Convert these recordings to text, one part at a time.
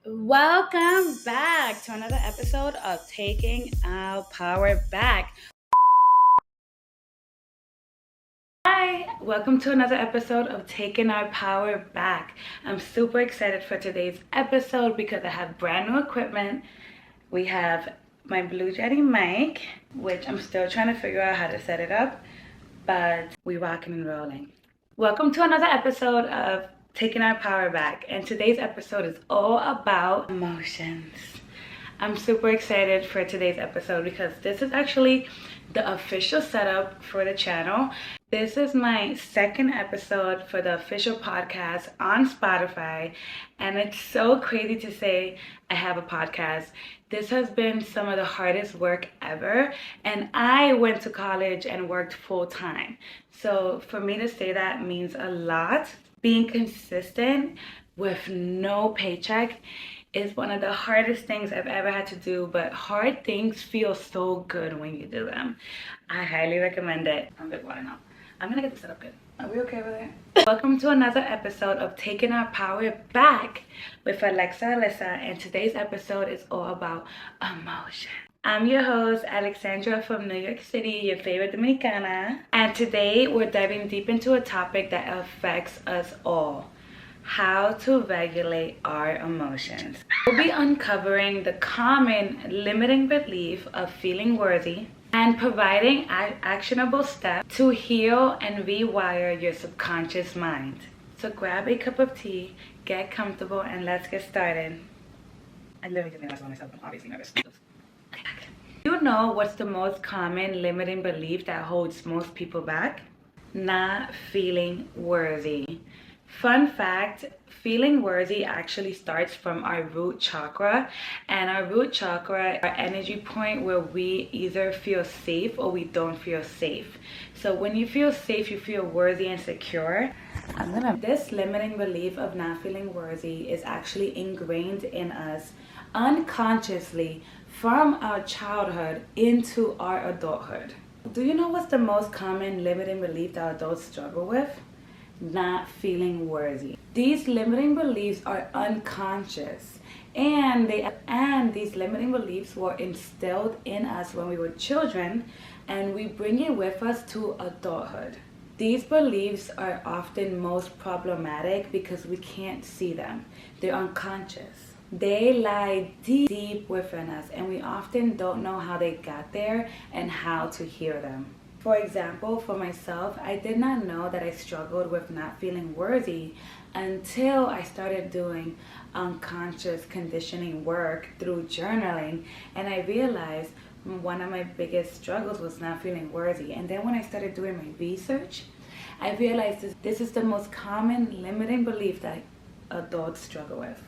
Welcome back to another episode of Taking Our Power Back. Hi, welcome to another episode of Taking Our Power Back. I'm super excited for today's episode because I have brand new equipment. We have my Blue Jetty mic, which I'm still trying to figure out how to set it up, but we rocking and rolling. Welcome to another episode of Taking Our Power Back, and today's episode is all about emotions. I'm super excited for today's episode because this is actually the official setup for the channel. This is my second episode for the official podcast on Spotify, and it's so crazy to say I have a podcast. This has been some of the hardest work ever, and I went to college and worked full time. So for me to say that means a lot. Being consistent with no paycheck is one of the hardest things I've ever had to do, but hard things feel so good when you do them. I highly recommend it. I'm big water now. I'm gonna get this set up good. Are we okay over there? Welcome to another episode of Taking Our Power Back with Alyssa, and today's episode is all about emotion. I'm your host, Alexandra from New York City, your favorite Dominicana. And today we're diving deep into a topic that affects us all: how to regulate our emotions. We'll be uncovering the common limiting belief of feeling worthy and providing actionable steps to heal and rewire your subconscious mind. So grab a cup of tea, get comfortable, and let's get started. I literally just realized myself, I'm obviously nervous. You know what's the most common limiting belief that holds most people back? Not feeling worthy. Fun fact, feeling worthy actually starts from our root chakra, and our root chakra, our energy point where we either feel safe or we don't feel safe. So when you feel safe, you feel worthy and secure. This limiting belief of not feeling worthy is actually ingrained in us unconsciously from our childhood into our adulthood. Do you know what's the most common limiting belief that adults struggle with? Not feeling worthy. These limiting beliefs are unconscious, and these limiting beliefs were instilled in us when we were children, and we bring it with us to adulthood. These beliefs are often most problematic because we can't see them. They're unconscious. They lie deep within us, and we often don't know how they got there and how to heal them. For example, for myself, I did not know that I struggled with not feeling worthy until I started doing unconscious conditioning work through journaling, and I realized one of my biggest struggles was not feeling worthy. And then when I started doing my research, I realized this is the most common limiting belief that adults struggle with.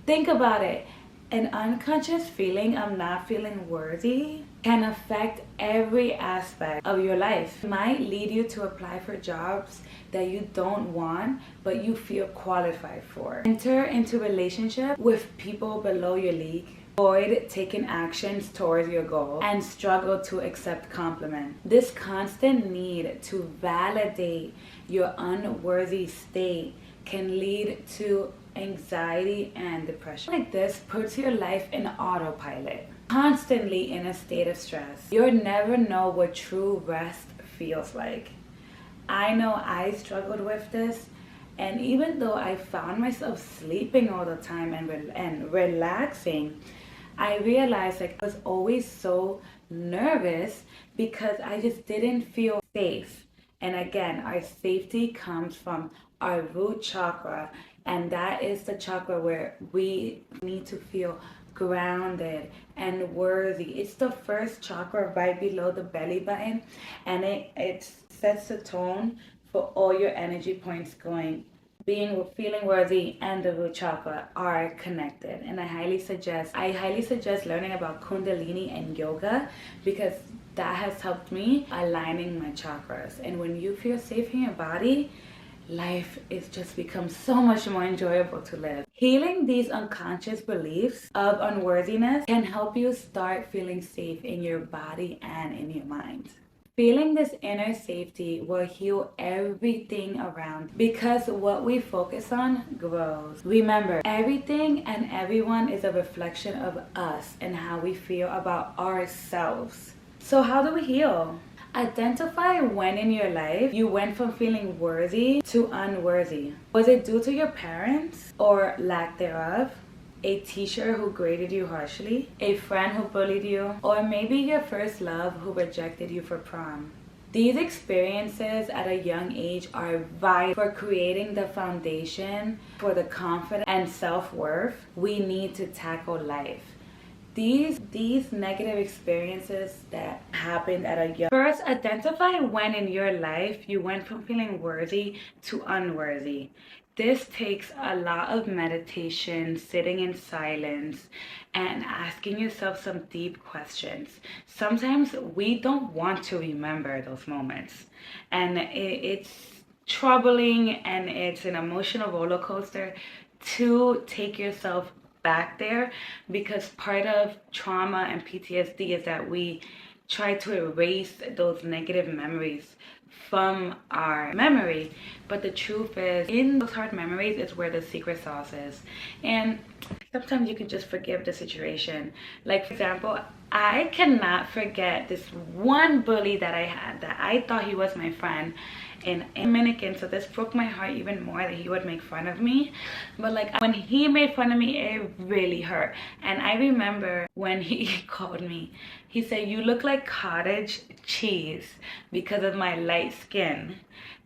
Think about it. An unconscious feeling of not feeling worthy can affect every aspect of your life. It might lead you to apply for jobs that you don't want, but you feel qualified for. Enter into relationship with people below your league. Avoid taking actions towards your goal and struggle to accept compliments. This constant need to validate your unworthy state can lead to anxiety and depression. Like this puts your life in autopilot, constantly in a state of stress. You'll never know what true rest feels like. I know I struggled with this, and even though I found myself sleeping all the time and relaxing, I realized I was always so nervous because I just didn't feel safe. And again, our safety comes from our root chakra, and that is the chakra where we need to feel grounded and worthy. It's the first chakra right below the belly button, and it sets the tone for all your energy points going. Feeling worthy and the root chakra are connected, and I highly suggest learning about Kundalini and yoga, because that has helped me aligning my chakras. And when you feel safe in your body, life is just becomes so much more enjoyable to live. Healing these unconscious beliefs of unworthiness can help you start feeling safe in your body and in your mind. Feeling this inner safety will heal everything around because what we focus on grows. Remember, everything and everyone is a reflection of us and how we feel about ourselves. So how do we heal? Identify when in your life you went from feeling worthy to unworthy. Was it due to your parents or lack thereof? A teacher who graded you harshly? A friend who bullied you? Or maybe your first love who rejected you for prom? These experiences at a young age are vital for creating the foundation for the confidence and self-worth we need to tackle life. These negative experiences that happened at a young... First, identify when in your life you went from feeling worthy to unworthy. This takes a lot of meditation, sitting in silence, and asking yourself some deep questions. Sometimes we don't want to remember those moments, and it's troubling and it's an emotional roller coaster to take yourself back there, because part of trauma and PTSD is that we try to erase those negative memories from our memory. But the truth is, in those hard memories is where the secret sauce is. And sometimes you can just forgive the situation. Like, for example, I cannot forget this one bully that I had that I thought he was my friend in Dominican. So this broke my heart even more that he would make fun of me. But like, when he made fun of me, it really hurt. And I remember when he called me, he said, "You look like cottage cheese," because of my light skin.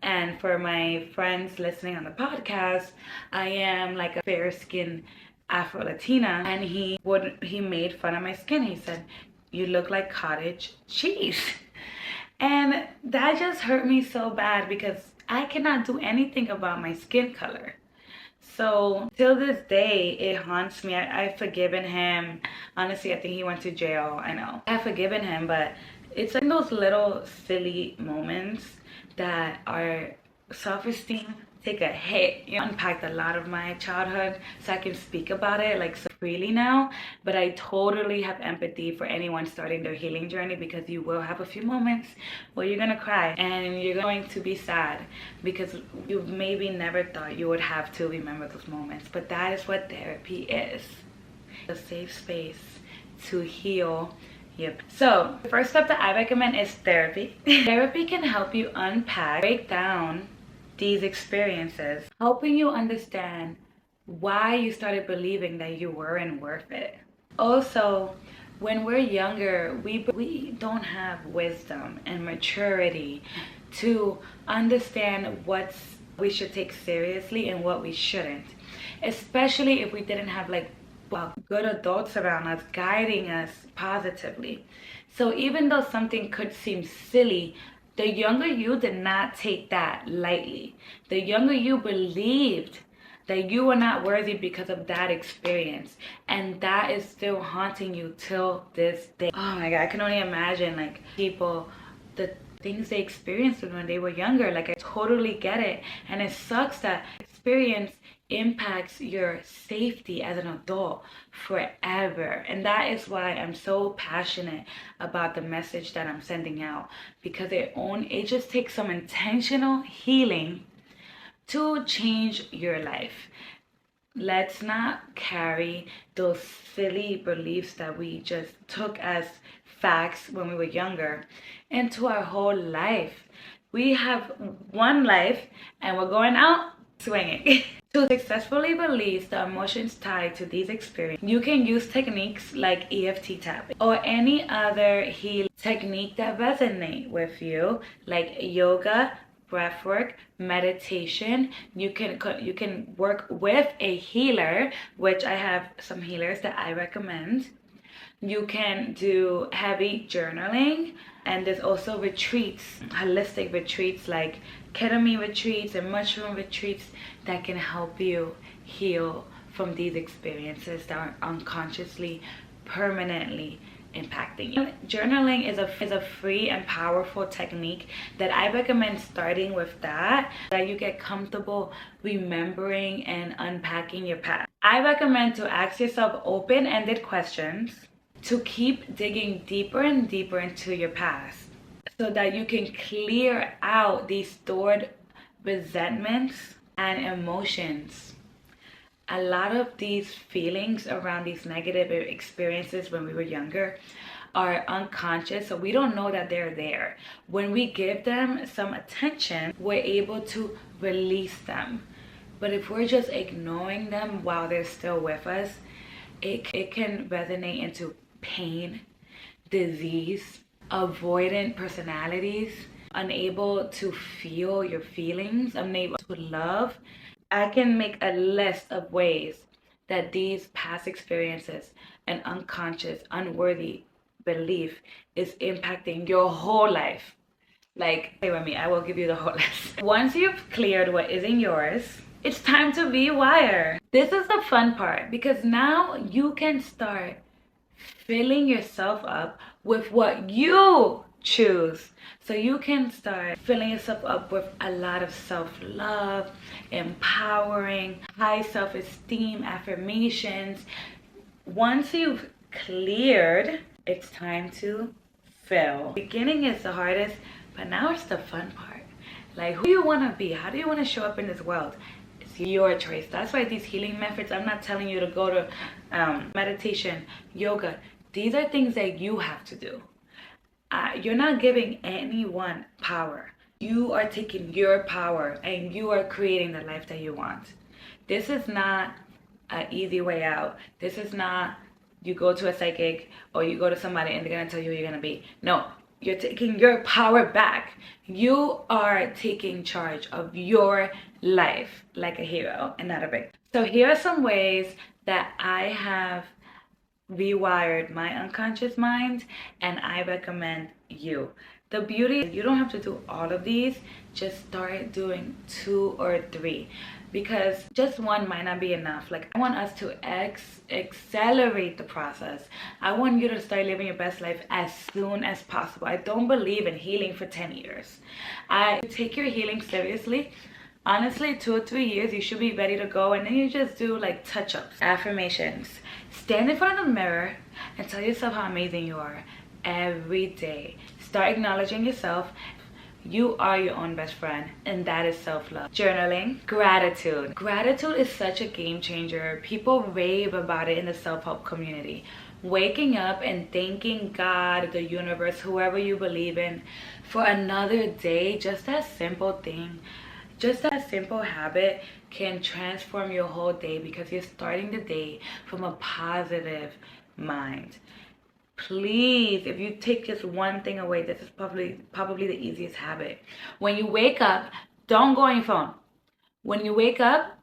And for my friends listening on the podcast, I am like a fair skin Afro-Latina, and he made fun of my skin. He said, "You look like cottage cheese." And that just hurt me so bad because I cannot do anything about my skin color. So till this day, it haunts me. I've forgiven him. Honestly, I think he went to jail. I know. I've forgiven him, but it's like those little silly moments that our self-esteem take a hit. You know, unpacked a lot of my childhood, so I can speak about it like so freely now. But I totally have empathy for anyone starting their healing journey, because you will have a few moments where you're gonna cry and you're going to be sad because you maybe never thought you would have to remember those moments. But that is what therapy is, a safe space to heal. Yep. So the first step that I recommend is therapy. Therapy can help you unpack, break down these experiences, helping you understand why you started believing that you weren't worth it. Also, when we're younger, we don't have wisdom and maturity to understand what we should take seriously and what we shouldn't, especially if we didn't have like good adults around us guiding us positively. So even though something could seem silly, the younger you did not take that lightly. The younger you believed that you were not worthy because of that experience, and that is still haunting you till this day. Oh my God, I can only imagine like people, the things they experienced when they were younger. Like, I totally get it, and it sucks that experience impacts your safety as an adult forever. And that is why I'm so passionate about the message that I'm sending out, because it just takes some intentional healing to change your life. Let's not carry those silly beliefs that we just took as facts when we were younger into our whole life. We have one life and we're going out swinging. To successfully release the emotions tied to these experiences, you can use techniques like EFT tapping or any other healing technique that resonate with you, like yoga, breathwork, meditation. You can work with a healer, which I have some healers that I recommend. You can do heavy journaling, and there's also retreats, holistic retreats like ketamine retreats and mushroom retreats that can help you heal from these experiences that are unconsciously, permanently impacting you. Journaling is a free and powerful technique that I recommend starting with, that you get comfortable remembering and unpacking your past. I recommend to ask yourself open-ended questions to keep digging deeper and deeper into your past. so that you can clear out these stored resentments and emotions. A lot of these feelings around these negative experiences when we were younger are unconscious, so we don't know that they're there. When we give them some attention, we're able to release them. But if we're just ignoring them while they're still with us, it can resonate into pain, disease, avoidant personalities, unable to feel your feelings, unable to love. I can make a list of ways that these past experiences and unconscious, unworthy belief is impacting your whole life. Like, stay with me, I will give you the whole list. Once you've cleared what isn't yours, it's time to rewire. This is the fun part, because now you can start filling yourself up with what you choose. So you can start filling yourself up with a lot of self-love, empowering, high self-esteem, affirmations. Once you've cleared, it's time to fill. Beginning is the hardest, but now it's the fun part. Like, who do you want to be? How do you want to show up in this world? It's your choice. That's why these healing methods, I'm not telling you to go to meditation, yoga. These are things that you have to do. You're not giving anyone power. You are taking your power and you are creating the life that you want. This is not an easy way out. This is not you go to a psychic or you go to somebody and they're going to tell you who you're going to be. No, you're taking your power back. You are taking charge of your life like a hero and not a victim. So here are some ways that I have rewired my unconscious mind, and I recommend you. The beauty is you don't have to do all of these. Just start doing 2 or 3, because just one might not be enough. Like, I want us to accelerate the process. I want you to start living your best life as soon as possible. I don't believe in healing for 10 years. I take your healing seriously. Honestly, 2 or 3 years, you should be ready to go, and then you just do like touch-ups. Affirmations. Stand in front of the mirror and tell yourself how amazing you are every day. Start acknowledging yourself. You are your own best friend, and that is self-love. Journaling. Gratitude. Gratitude is such a game changer. People rave about it in the self-help community. Waking up and thanking God, the universe, whoever you believe in, for another day. Just that simple thing, just that simple habit can transform your whole day, because you're starting the day from a positive mind. Please, if you take just one thing away, this is probably the easiest habit. When you wake up, don't go on your phone. When you wake up,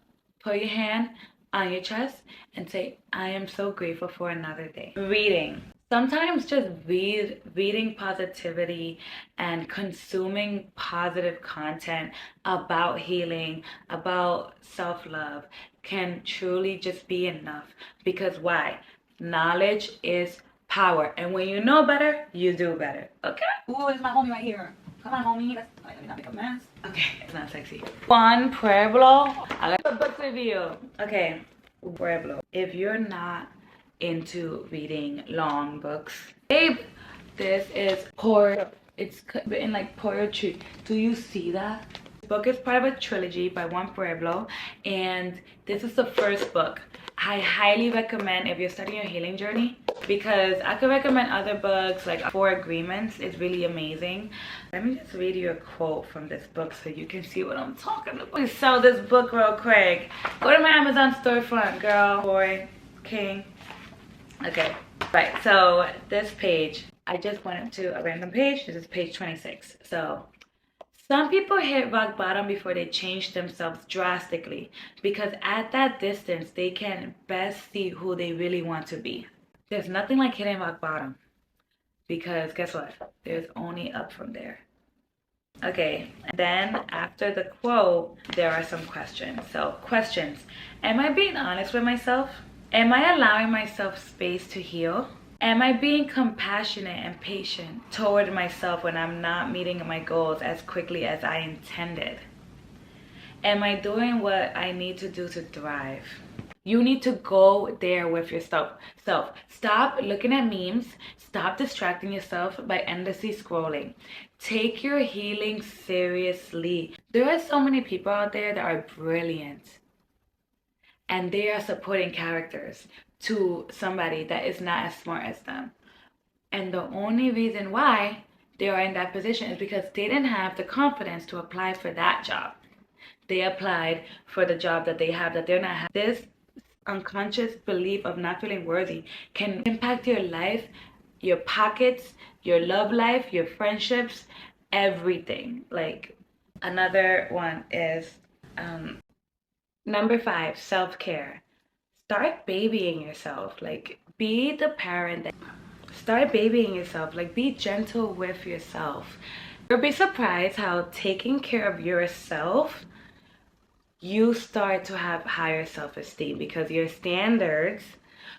put your hand on your chest and say, I am so grateful for another day. Reading. Sometimes just reading positivity and consuming positive content about healing, about self-love can truly just be enough. Because why? Knowledge is power. And when you know better, you do better. Okay? Ooh, it's my homie right here. Come on, homie. Let me not make a mess. Okay, it's not sexy. Juan Pueblo. I got a book review. Okay, Pueblo. If you're not into reading long books, babe, this is it's written like poetry. Do you see that? This book is part of a trilogy by Juan Pueblo, and this is the first book. I highly recommend if you're starting your healing journey, because I could recommend other books like 4 Agreements. It's really amazing. Let me just read you a quote from this book so you can see what I'm talking about. Please sell this book real quick. Go to my Amazon storefront, girl, boy, king. Okay, right, so this page, I just went to a random page. This is page 26. So, some people hit rock bottom before they change themselves drastically, because at that distance, they can best see who they really want to be. There's nothing like hitting rock bottom, because guess what? There's only up from there. Okay, and then after the quote, there are some questions. So, questions. Am I being honest with myself? Am I allowing myself space to heal? Am I being compassionate and patient toward myself when I'm not meeting my goals as quickly as I intended? Am I doing what I need to do to thrive? You need to go there with yourself. Stop looking at memes. Stop distracting yourself by endlessly scrolling. Take your healing seriously. There are so many people out there that are brilliant, and they are supporting characters to somebody that is not as smart as them. And the only reason why they are in that position is because they didn't have the confidence to apply for that job. They applied for the job that they have that they're not having. This unconscious belief of not feeling worthy can impact your life, your pockets, your love life, your friendships, everything. Like, another one is number 5, self-care. Start babying yourself. Like, be the parent that start babying yourself. Like, be gentle with yourself. You'll be surprised how taking care of yourself, you start to have higher self-esteem, because your standards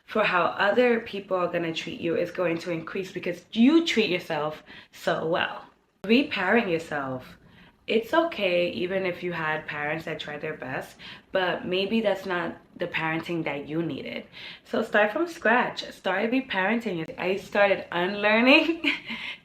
for how other people are going to treat you is going to increase because you treat yourself so well. Reparent yourself. It's okay even if you had parents that tried their best, but maybe that's not the parenting that you needed. So start from scratch. Start reparenting. I started unlearning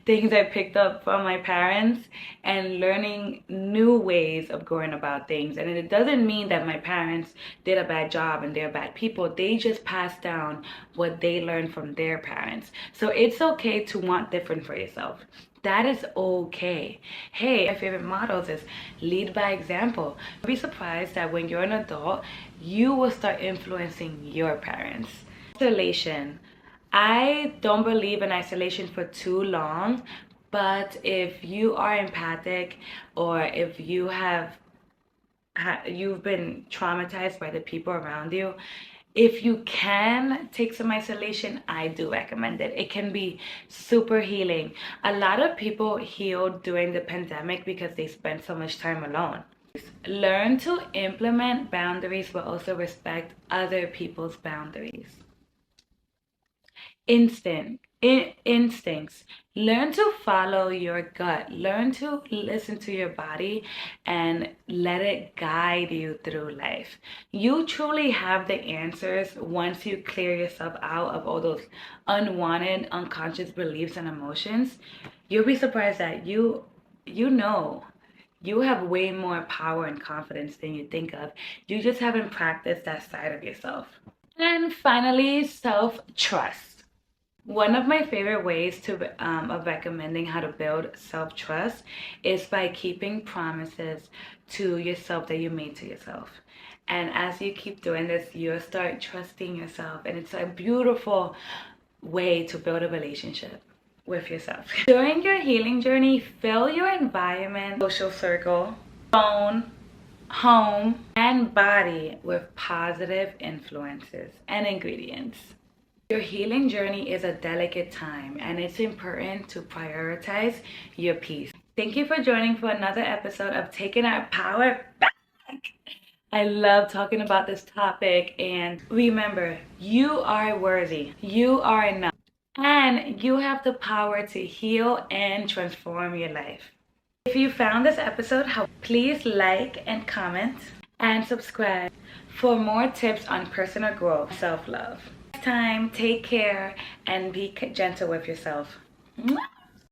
things I picked up from my parents and learning new ways of going about things. And it doesn't mean that my parents did a bad job and they're bad people. They just passed down what they learned from their parents. So it's okay to want different for yourself. That is okay. Hey, my favorite models is lead by example. Be surprised that when you're an adult, you will start influencing your parents. Isolation. I don't believe in isolation for too long, but if you are empathic, or if you you've been traumatized by the people around you, if you can take some isolation, I do recommend it. It can be super healing. A lot of people healed during the pandemic because they spent so much time alone. Learn to implement boundaries, but also respect other people's boundaries. Instincts. Learn to follow your gut. Learn to listen to your body and let it guide you through life. You truly have the answers once you clear yourself out of all those unwanted, unconscious beliefs and emotions. You'll be surprised that you know you have way more power and confidence than you think of. You just haven't practiced that side of yourself. And finally, self-trust. One of my favorite ways of recommending how to build self-trust is by keeping promises to yourself that you made to yourself. And as you keep doing this, you'll start trusting yourself. And it's a beautiful way to build a relationship with yourself. During your healing journey, fill your environment, social circle, phone, home, and body with positive influences and ingredients. Your healing journey is a delicate time, and it's important to prioritize your peace. Thank you for joining for another episode of Taking Our Power Back. I love talking about this topic, and remember, you are worthy. You are enough. And you have the power to heal and transform your life. If you found this episode helpful, please like and comment and subscribe for more tips on personal growth, self-love. Time, take care, and be gentle with yourself. Mwah!